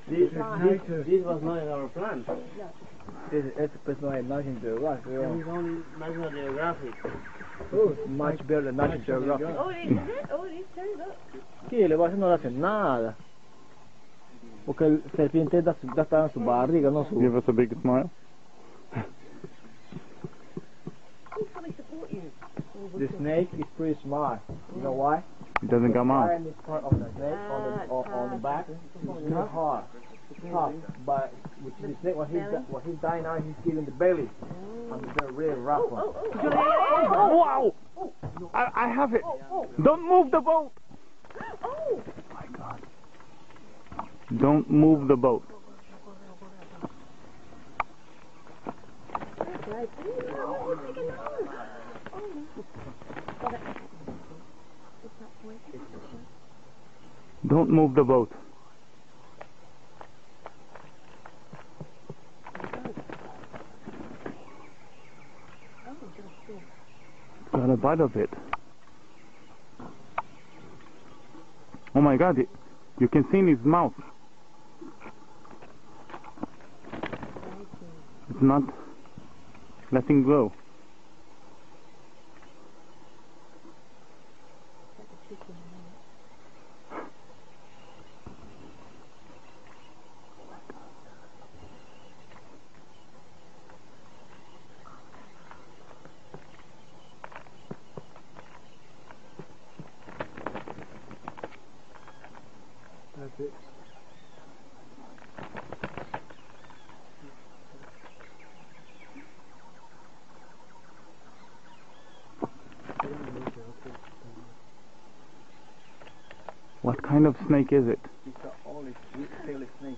This was not in our plan. It's personal National Geographic. It's only National Geographic. Oh, much better than National Geographic. Oh, it is it? Oh, it is too, look. Sí, le va no le hace nada. Porque el serpiente ya está en su barriga, no su... Give us a big smile. Who's going to support you? The snake is pretty smart. You know why? It doesn't come out. The part of the snake on the back is not hard. It's tough. But with the snake, when he's dying now, he's giving the belly. And it's a really rough one. Wow! I have it! Don't move the boat! Oh! My God. Don't move the boat. Don't move the boat. Got a bite of it. Oh my God, you can see in his mouth. It's not letting go. That's it. What kind of snake is it? It's the only sweet tail snake.